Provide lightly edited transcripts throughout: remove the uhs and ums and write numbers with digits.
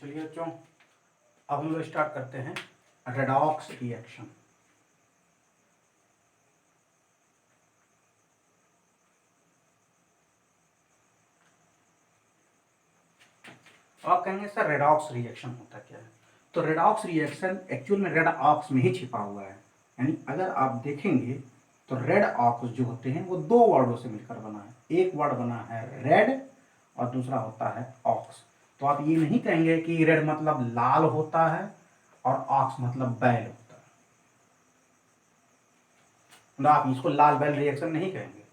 चलिए बच्चों, अब हम लोग स्टार्ट करते हैं रेडॉक्स रिएक्शन। आप कहेंगे सर रेडॉक्स रिएक्शन होता क्या है? तो रेडॉक्स रिएक्शन एक्चुअल में रेड ऑक्स में ही छिपा हुआ है। यानी अगर आप देखेंगे तो रेड ऑक्स जो होते हैं वो दो वर्डों से मिलकर बना है। एक वर्ड बना है रेड और दूसरा होता है ऑक्स। तो आप ये नहीं कहेंगे कि रेड मतलब लाल होता है और ऑक्स मतलब बैल होता है। तो आप इसको लाल बैल रिएक्शन नहीं कहेंगे।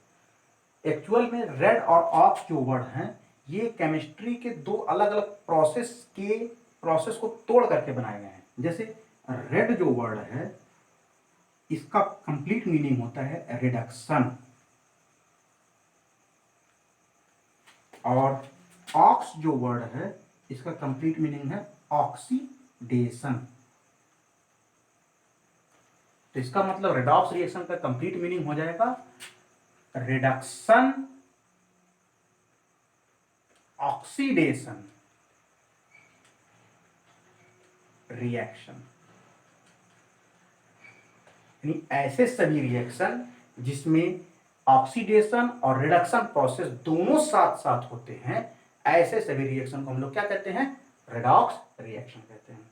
एक्चुअल में रेड और ऑक्स जो वर्ड हैं ये केमिस्ट्री के दो अलग अलग प्रोसेस को तोड़ करके बनाए गए हैं। जैसे रेड जो वर्ड है इसका कंप्लीट मीनिंग होता है रिडक्शन, और ऑक्स जो वर्ड है इसका कंप्लीट मीनिंग है ऑक्सीडेशन। तो इसका मतलब रेडॉक्स रिएक्शन का कंप्लीट मीनिंग हो जाएगा रिडक्शन, ऑक्सीडेशन, रिएक्शन। यानी ऐसे सभी रिएक्शन जिसमें ऑक्सीडेशन और रिडक्शन प्रोसेस दोनों साथ साथ होते हैं, ऐसे सभी रिएक्शन को हम लोग क्या कहते हैं? रेडॉक्स रिएक्शन कहते हैं।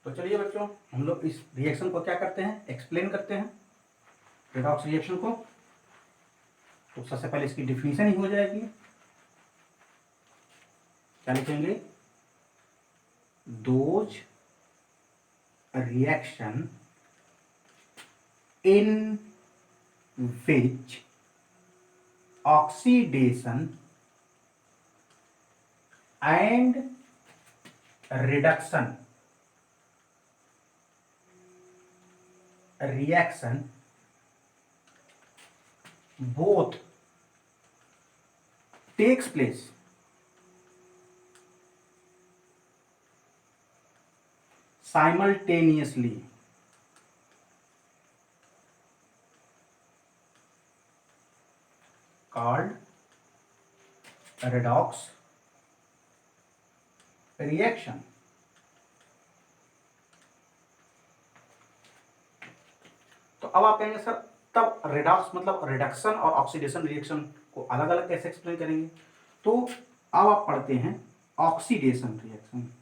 तो चलिए बच्चों, हम लोग इस रिएक्शन को क्या करते हैं? एक्सप्लेन करते हैं रेडॉक्स रिएक्शन को। तो सबसे पहले इसकी डिफिनीशन ही हो जाएगी। क्या लिखेंगे? Those reaction in which oxidation and reduction reaction both takes place simultaneously called redox reaction। तो अब आप कहेंगे सर तब रेडॉक्स मतलब रिडक्शन और ऑक्सीडेशन रिएक्शन को अलग अलग कैसे एक्सप्लेन करेंगे? तो अब आप पढ़ते हैं ऑक्सीडेशन रिएक्शन।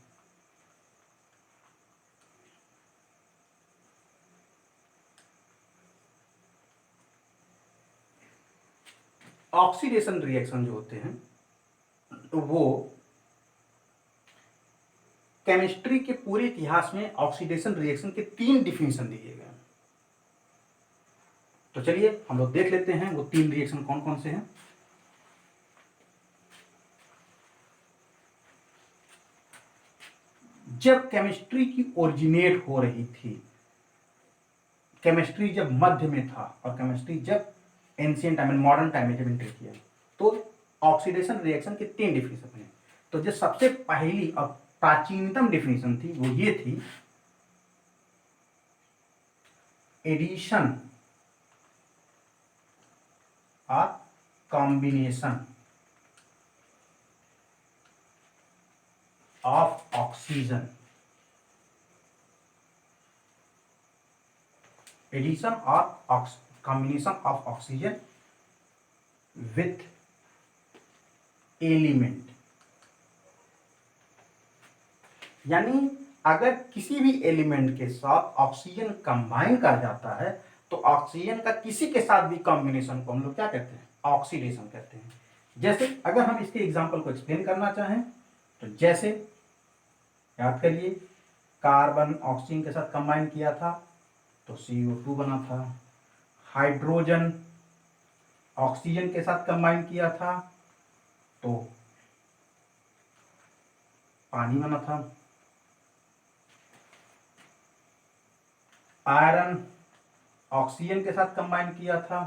ऑक्सीडेशन रिएक्शन जो होते हैं तो वो केमिस्ट्री के पूरे इतिहास में ऑक्सीडेशन रिएक्शन के 3 डिफिनीशन दिए गए। तो चलिए हम लोग देख लेते हैं वो 3 रिएक्शन कौन कौन से हैं। जब केमिस्ट्री की ओरिजिनेट हो रही थी, केमिस्ट्री जब मध्य में था और केमिस्ट्री जब एंशिएंट टाइम में मॉडर्न टाइम में जब एंट्री किया, तो ऑक्सीडेशन रिएक्शन के 3 डिफिनीशन हैं। तो जो सबसे पहली और प्राचीनतम डिफिनीशन थी वो ये थी, एडिशन और कॉम्बिनेशन ऑफ ऑक्सीजन। एडिशन और combination of oxygen with element. यानी अगर किसी भी एलिमेंट के साथ ऑक्सीजन कंबाइन कर जाता है तो ऑक्सीजन का किसी के साथ भी कॉम्बिनेशन को हम लोग क्या कहते हैं? ऑक्सीडेशन कहते हैं। जैसे अगर हम इसके एग्जांपल को एक्सप्लेन करना चाहें तो जैसे याद करिए, कार्बन ऑक्सीजन के साथ कंबाइन किया था तो CO2 बना था। हाइड्रोजन ऑक्सीजन के साथ कंबाइन किया था तो पानी बना था। आयरन ऑक्सीजन के साथ कंबाइन किया था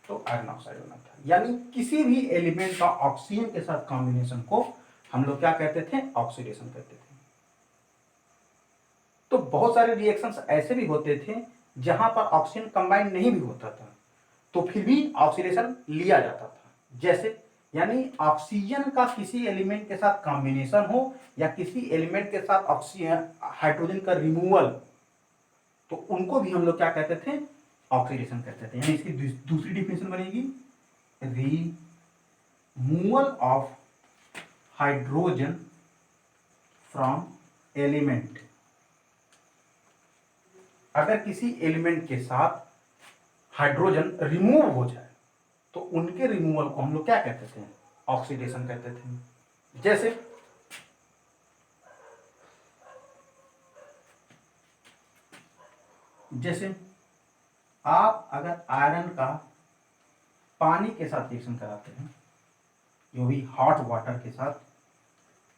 तो आयरन ऑक्साइड बना था। यानी किसी भी एलिमेंट का ऑक्सीजन के साथ कॉम्बिनेशन को हम लोग क्या कहते थे? ऑक्सीडेशन कहते थे। तो बहुत सारे रिएक्शंस ऐसे भी होते थे जहां पर ऑक्सीजन कंबाइन नहीं भी होता था, तो फिर भी ऑक्सीडेशन लिया जाता था। जैसे यानी ऑक्सीजन का किसी एलिमेंट के साथ कॉम्बिनेशन हो या किसी एलिमेंट के साथ ऑक्सीजन हाइड्रोजन का रिमूवल, तो उनको भी हम लोग क्या कहते थे, ऑक्सीडेशन कहते थे। यानी इसकी दूसरी डिफिनेशन बनेगी removal of hydrogen from element. अगर किसी एलिमेंट के साथ हाइड्रोजन रिमूव हो जाए तो उनके रिमूवल को हम लोग क्या कहते थे, ऑक्सीडेशन कहते थे। जैसे आप अगर आयरन का पानी के साथ रिएक्शन कराते हैं, जो भी हॉट वाटर के साथ,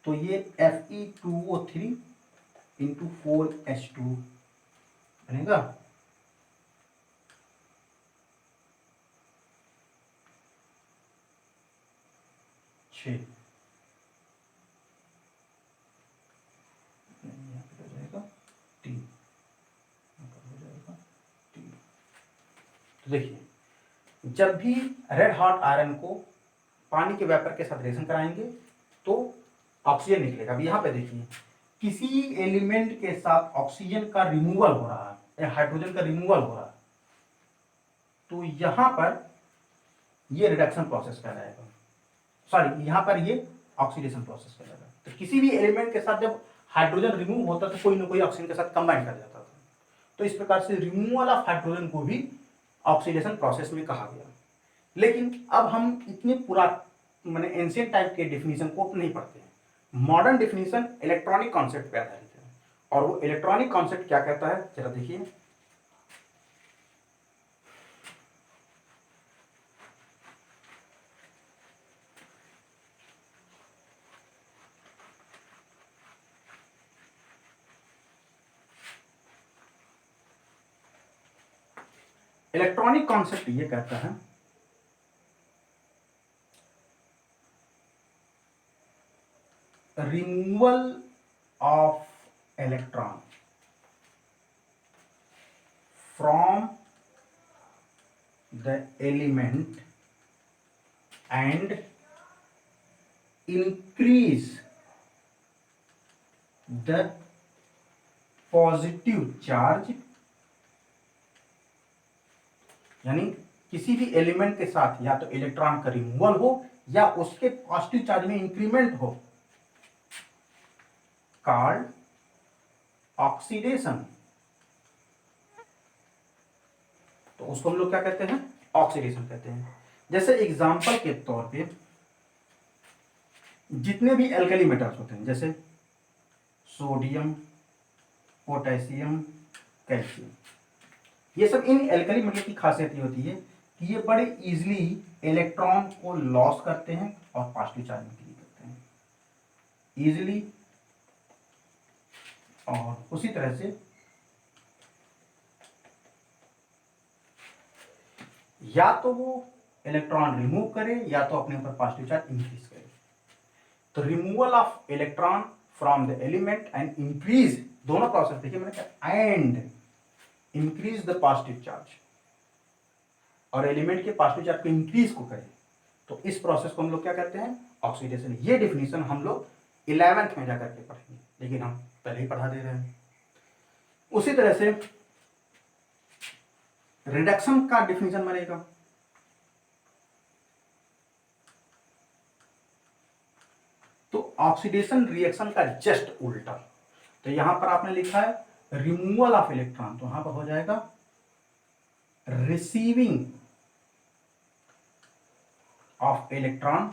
तो ये Fe2O3 इंटू 4H2 बनेगा। तो देखिए, जब भी रेड हॉट आयरन को पानी के वेपर के साथ रिएक्शन कराएंगे तो ऑक्सीजन निकलेगा। अब यहाँ पे देखिए, किसी एलिमेंट के साथ ऑक्सीजन का रिमूवल हो रहा है या हाइड्रोजन का रिमूवल हो रहा है, तो यहां पर ये रिडक्शन प्रोसेस कहलाएगा, सॉरी यहां पर ये ऑक्सीडेशन प्रोसेस कहलाएगा। तो किसी भी एलिमेंट के साथ जब हाइड्रोजन रिमूव होता तो कोई ना कोई ऑक्सीजन के साथ कंबाइन कर जाता था। तो इस प्रकार से रिमूवल ऑफ हाइड्रोजन को भी ऑक्सीडेशन प्रोसेस में कहा गया। लेकिन अब हम इतने पूरा मैंने एंशिएंट टाइप के डेफिनेशन को नहीं पढ़ते हैं। मॉडर्न डेफिनेशन इलेक्ट्रॉनिक कॉन्सेप्ट पे आधारित है, और वो इलेक्ट्रॉनिक कॉन्सेप्ट क्या कहता है, जरा देखिए। इलेक्ट्रॉनिक कॉन्सेप्ट ये कहता है removal of electron from the element and increase the positive charge, यानी किसी भी एलिमेंट के साथ या तो इलेक्ट्रॉन का रिमूवल हो या उसके पॉजिटिव चार्ज में इंक्रीमेंट हो, कॉल्ड ऑक्सीडेशन। तो उसको हम लोग क्या कहते हैं, ऑक्सीडेशन कहते हैं। जैसे एग्जांपल के तौर पे जितने भी एल्कली मेटल्स होते हैं, जैसे सोडियम, पोटेशियम, कैल्शियम, ये सब इन एल्कली मेटल की खासियत ये होती है कि ये बड़े इजीली इलेक्ट्रॉन को लॉस करते हैं और पॉजिटिव चार्ज में क्रिएट करते हैं इजीली। और उसी तरह से या तो वो इलेक्ट्रॉन रिमूव करे या तो अपने ऊपर पॉजिटिव चार्ज इंक्रीज करे। तो removal of electron from the element and increase, दोनों प्रोसेस देखिए मैंने कहा, and increase the positive charge, और एलिमेंट के पॉजिटिव चार्ज को इंक्रीज को करे, तो इस प्रोसेस को हम लोग क्या कहते हैं, ऑक्सीडेशन। ये डिफिनीशन हम लोग 11th में जाकर के पढ़ेंगे, लेकिन हम पहले ही पढ़ा दे रहे हैं। उसी तरह से रिडक्शन का डिफिनीशन बनेगा, तो ऑक्सीडेशन रिएक्शन का जस्ट उल्टा। तो यहां पर आपने लिखा है रिमूवल ऑफ इलेक्ट्रॉन, तो यहां पर हो जाएगा रिसीविंग ऑफ इलेक्ट्रॉन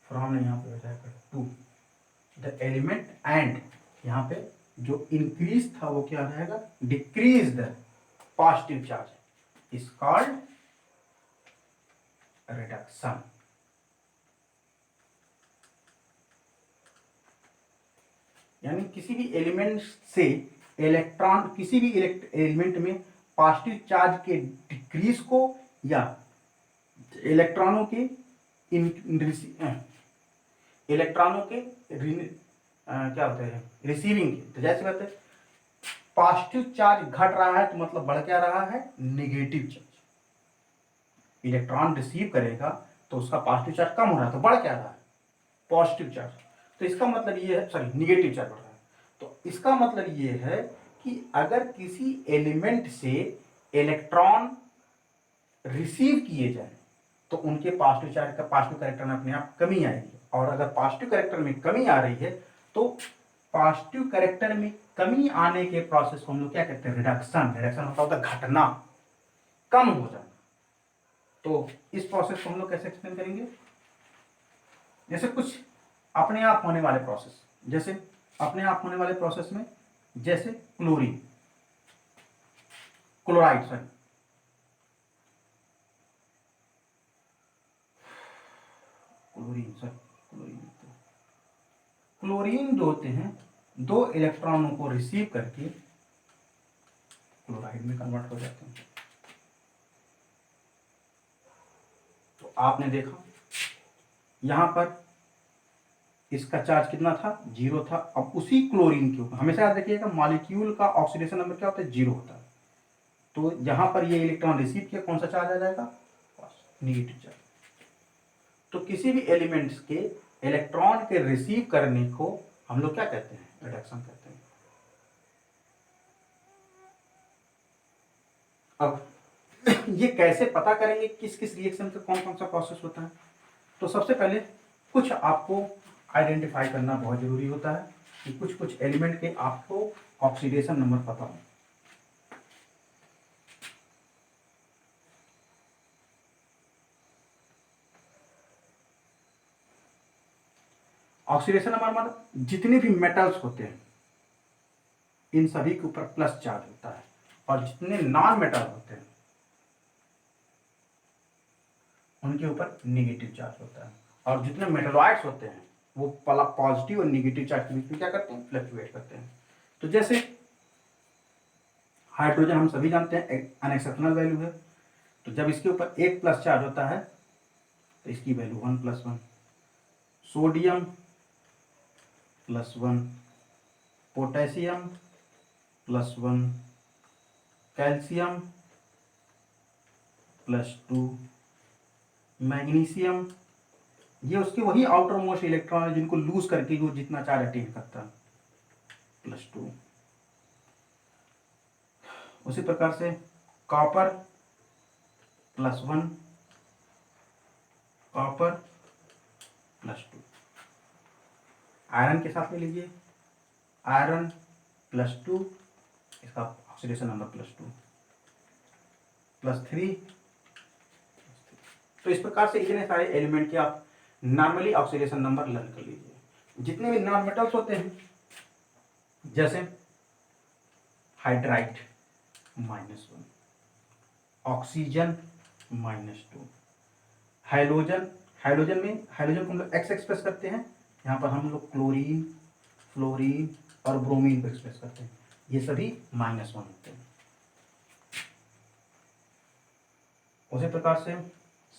फ्रॉम, यहां पे हो जाएगा टू द एलिमेंट, एंड यहां पे जो इंक्रीज था वो क्या रहेगा, decrease the positive charge is called reduction. यानी किसी भी एलिमेंट से इलेक्ट्रॉन, किसी भी एलिमेंट में पॉजिटिव चार्ज के डिक्रीज को या इलेक्ट्रॉनों के इलेक्ट्रॉनों के क्या होते हैं रिसीविंग के। तो जैसे बात है पॉजिटिव चार्ज घट रहा है तो मतलब बढ़ क्या रहा है, नेगेटिव चार्ज। इलेक्ट्रॉन रिसीव करेगा तो उसका पॉजिटिव चार्ज कम हो रहा है तो बढ़ क्या रहा है, पॉजिटिव चार्ज। तो इसका मतलब ये है, सॉरी निगेटिव चार्ज बढ़ रहा है। तो इसका मतलब ये है कि अगर किसी एलिमेंट से इलेक्ट्रॉन रिसीव किए जाए तो उनके पॉजिटिव चार्ज का पॉजिटिव कैरेक्टर में अपने आप कमी आएगी, और अगर पॉजिटिव कैरेक्टर में कमी आ रही है तो पॉजिटिव कैरेक्टर में कमी आने के प्रोसेस को हम लोग क्या कहते हैं, रिडक्शन। रिडक्शन होता है घटना, कम हो जाना। तो इस प्रोसेस को हम लोग कैसे एक्सप्लेन करेंगे, जैसे कुछ अपने आप होने वाले प्रोसेस, जैसे अपने आप होने वाले प्रोसेस में जैसे क्लोरीन, क्लोराइड सॉरी, क्लोरीन जो होते हैं दो इलेक्ट्रॉनों को रिसीव करके क्लोराइड में कन्वर्ट हो जाते हैं। तो आपने देखा यहां पर इसका चार्ज कितना था, 0 था। अब उसी क्लोरीन के ऊपर हमेशा याद रखिएगा मॉलिक्यूल का ऑक्सीडेशन नंबर क्या होता है, 0 होता है। तो जहां पर ये इलेक्ट्रॉन रिसीव किया कौन सा चार्ज आ जाएगा, नेगेटिव चार्ज। तो किसी भी एलिमेंट्स के इलेक्ट्रॉन के रिसीव करने को हम लोग क्या कहते हैं, रिडक्शन कहते हैं। अब ये कैसे पता करेंगे किस किस रिएक्शन का कौन कौन सा प्रोसेस होता है, तो सबसे पहले कुछ आपको आइडेंटिफाई करना बहुत जरूरी होता है कि कुछ कुछ एलिमेंट के आपको ऑक्सीडेशन नंबर पता हो। ऑक्सीडेशन नंबर मतलब जितने भी मेटल्स होते हैं इन सभी के ऊपर प्लस चार्ज होता है, और जितने नॉन मेटल होते हैं उनके ऊपर नेगेटिव चार्ज होता है, और जितने मेटलॉइड्स होते हैं वो पॉजिटिव और नेगेटिव चार्ज के बीच में क्या करते हैं, फ्लक्चुएट करते हैं। तो जैसे हाइड्रोजन हम सभी जानते हैं अनएक्सेप्शनल वैल्यू है, तो जब इसके ऊपर एक प्लस चार्ज होता है तो इसकी value 1+1। Sodium +1, potassium +1, calcium +2, magnesium, ये उसके वही आउटर मोस्ट इलेक्ट्रॉन है जिनको लूज करके वो जितना चार्ज अटेन करता है, +2। उसी प्रकार से कॉपर +1, कॉपर +2। आयरन के साथ ले लीजिए, आयरन +2, इसका ऑक्सीडेशन नंबर +2, +3। तो इस प्रकार से इतने सारे एलिमेंट के आप नॉर्मली ऑक्सीडेशन नंबर लर्न कर लीजिए। जितने भी नॉन मेटल्स होते हैं जैसे हाइड्राइड -1, ऑक्सीजन -2, हाइड्रोजन, हाइड्रोजन में हाइड्रोजन को हम लोग एक्स एक्सप्रेस करते हैं, यहाँ पर हम लोग क्लोरीन, फ्लोरीन और ब्रोमीन को एक्सप्रेस करते हैं, ये सभी -1 होते हैं। उसी प्रकार से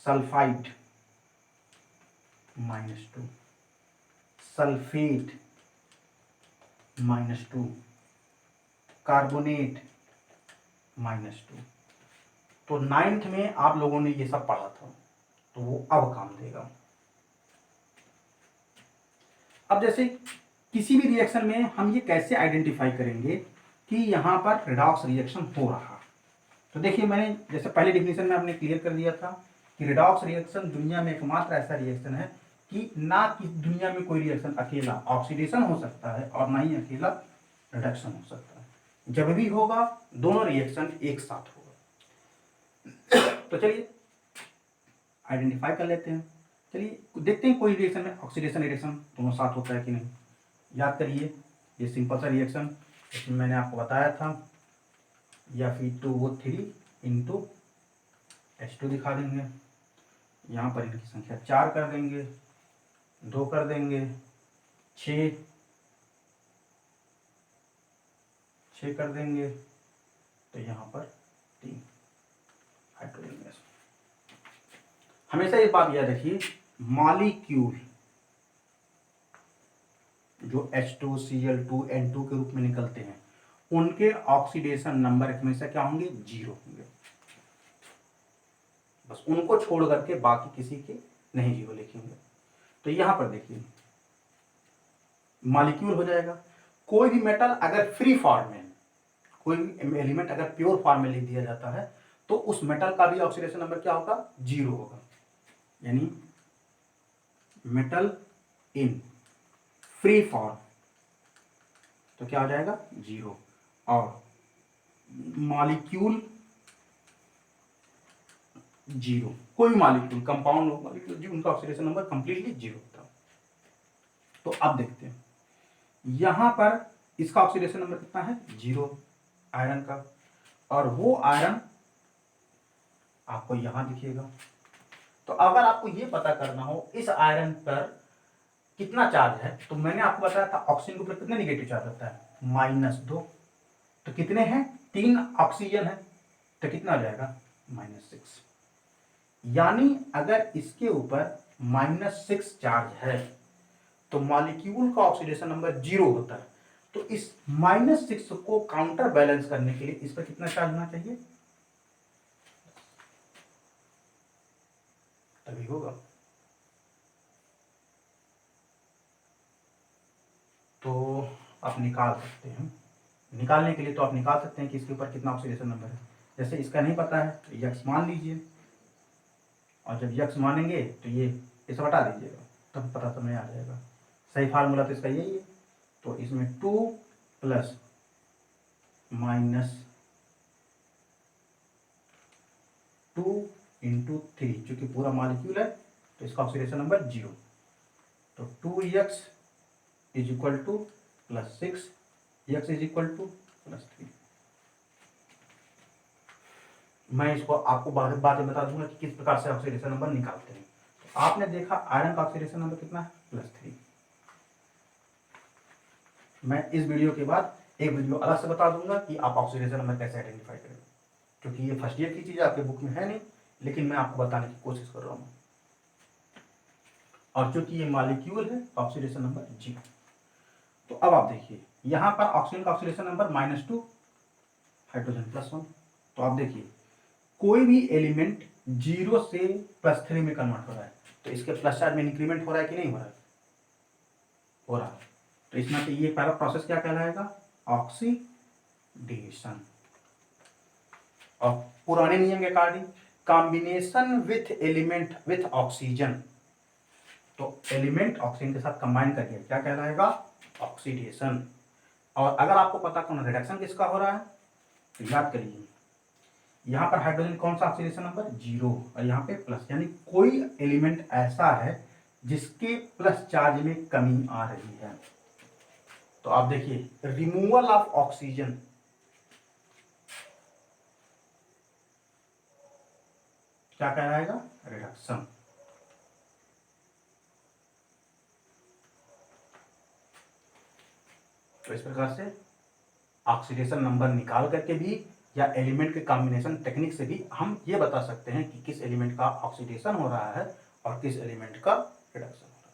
सल्फाइड -2, सल्फेट -2, कार्बोनेट -2। तो 9th में आप लोगों ने ये सब पढ़ा था तो वो अब काम देगा। अब जैसे किसी भी रिएक्शन में हम ये कैसे आइडेंटिफाई करेंगे कि यहाँ पर रिडॉक्स रिएक्शन हो रहा है, तो देखिए मैंने जैसे पहले डिफिनेशन में आपने क्लियर कर दिया था कि रिडॉक्स रिएक्शन दुनिया में एकमात्र ऐसा रिएक्शन है कि ना कि दुनिया में कोई रिएक्शन अकेला ऑक्सीडेशन हो सकता है और ना ही अकेला रिडक्शन हो सकता है। जब भी होगा दोनों रिएक्शन एक साथ होगा। तो चलिए आइडेंटिफाई कर लेते हैं। चलिए देखते हैं कोई रिएक्शन में ऑक्सीडेशन रिडक्शन दोनों साथ होता है कि नहीं। याद करिए ये सिंपल सा रिएक्शन इसमें मैंने आपको बताया था, Fe2O3 इंटू H2 दिखा देंगे, यहाँ पर इनकी संख्या 4 कर देंगे, 2 कर देंगे, 6 कर देंगे, तो यहाँ पर 3 हाइड्रोजन गैस। हमेशा ये बात याद रखिए, मॉलिक्यूल जो H2Cl2 N2 के रूप में निकलते हैं उनके ऑक्सीडेशन नंबर हमेशा क्या होंगे, 0 होंगे। बस उनको छोड़ करके बाकी किसी के नहीं 0 लिखे होंगे। तो यहां पर देखिए मॉलिक्यूल हो जाएगा। कोई भी मेटल अगर फ्री फॉर्म में, कोई भी एलिमेंट अगर प्योर फॉर्म में लिख दिया जाता है तो उस मेटल का भी ऑक्सीडेशन नंबर क्या होगा, 0 होगा। यानी मेटल इन फ्री फॉर्म तो क्या हो जाएगा, 0। और मॉलिक्यूल 0, कोई मॉलिक्यूल कंपाउंड मॉलिक्यूल जी उनका ऑक्सीडेशन नंबर कंप्लीटली 0 होता है। तो अब देखते हैं यहां पर इसका ऑक्सीडेशन नंबर कितना है, 0 आयरन का। और वो आयरन आपको यहां दिखेगा। तो अगर आपको ये पता करना हो इस आयरन पर कितना चार्ज है, तो मैंने आपको बताया था ऑक्सीजन के ऊपर कितने निगेटिव चार्ज होता है, -2। तो कितने हैं, 3 ऑक्सीजन है, तो कितना हो जाएगा, -6। यानी अगर इसके ऊपर -6 चार्ज है तो मॉलिक्यूल का ऑक्सीडेशन नंबर 0 होता है। तो इस -6 को काउंटर बैलेंस करने के लिए इस पर कितना चार्ज होना चाहिए, तभी होगा। तो आप निकाल सकते हैं, निकालने के लिए तो आप निकाल सकते हैं कि इसके ऊपर कितना ऑक्सीडेशन नंबर है। जैसे इसका नहीं पता है तो यक्स मान लीजिए, और जब यक्स मानेंगे तो ये इसे हटा दीजिएगा, तब पता समय आ जाएगा। सही फार्मूला तो इसका यही है। तो इसमें 2 + -2 × 3, चूंकि पूरा मॉलिक्यूल है तो इसका ऑक्सीडेशन नंबर 0। तो 2x = +6, x = +3। मैं इसको आपको बाद में बता दूंगा कि किस प्रकार से ऑक्सीडेशन नंबर निकालते हैं। तो आपने देखा आयरन का ऑक्सीडेशन नंबर कितना है, +3। मैं इस वीडियो के बाद एक वीडियो अलग से बता दूंगा कि आप ऑक्सीडेशन नंबर कैसे आइडेंटिफाई करेंगे, क्योंकि ये फर्स्ट ईयर की चीज़ आपके बुक में है नहीं, लेकिन मैं आपको बताने की कोशिश कर रहा हूँ। और चूंकि ये मॉलिक्यूल है ऑक्सीडेशन नंबर 0। तो अब आप देखिए यहाँ पर ऑक्सीजन का ऑक्सीडेशन नंबर -2, हाइड्रोजन +1। तो आप देखिए कोई भी एलिमेंट 0 से +3 में कन्वर्ट हो रहा है तो इसके प्लस चार्ज में इंक्रीमेंट हो रहा है कि नहीं हो रहा है, हो रहा है। तो इसमें से ये पहला प्रोसेस क्या कहलाएगा, ऑक्सीडेशन। और पुराने नियम के according combination with element with oxygen, तो एलिमेंट ऑक्सीजन के साथ कंबाइन करके क्या कहलाएगा, ऑक्सीडेशन। और अगर आपको पता कौन रिडक्शन किसका हो रहा है तो याद करिए, यहाँ पर हाइड्रोजन कौन सा ऑक्सीडेशन नंबर, 0, और यहाँ पे प्लस, यानी कोई एलिमेंट ऐसा है जिसके प्लस चार्ज में कमी आ रही है। तो आप देखिए रिमूवल ऑफ ऑक्सीजन क्या कहलाएगा, रिडक्शन। तो इस प्रकार से ऑक्सीडेशन नंबर निकाल करके भी या एलिमेंट के कॉम्बिनेशन टेक्निक से भी हम ये बता सकते हैं कि किस एलिमेंट का ऑक्सीडेशन हो रहा है और किस एलिमेंट का रिडक्शन हो रहा है।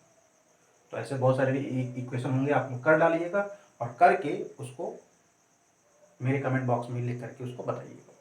तो ऐसे बहुत सारे इक्वेशन होंगे, आप लोग कर डालिएगा और करके उसको मेरे कमेंट बॉक्स में लिख करके उसको बताइएगा।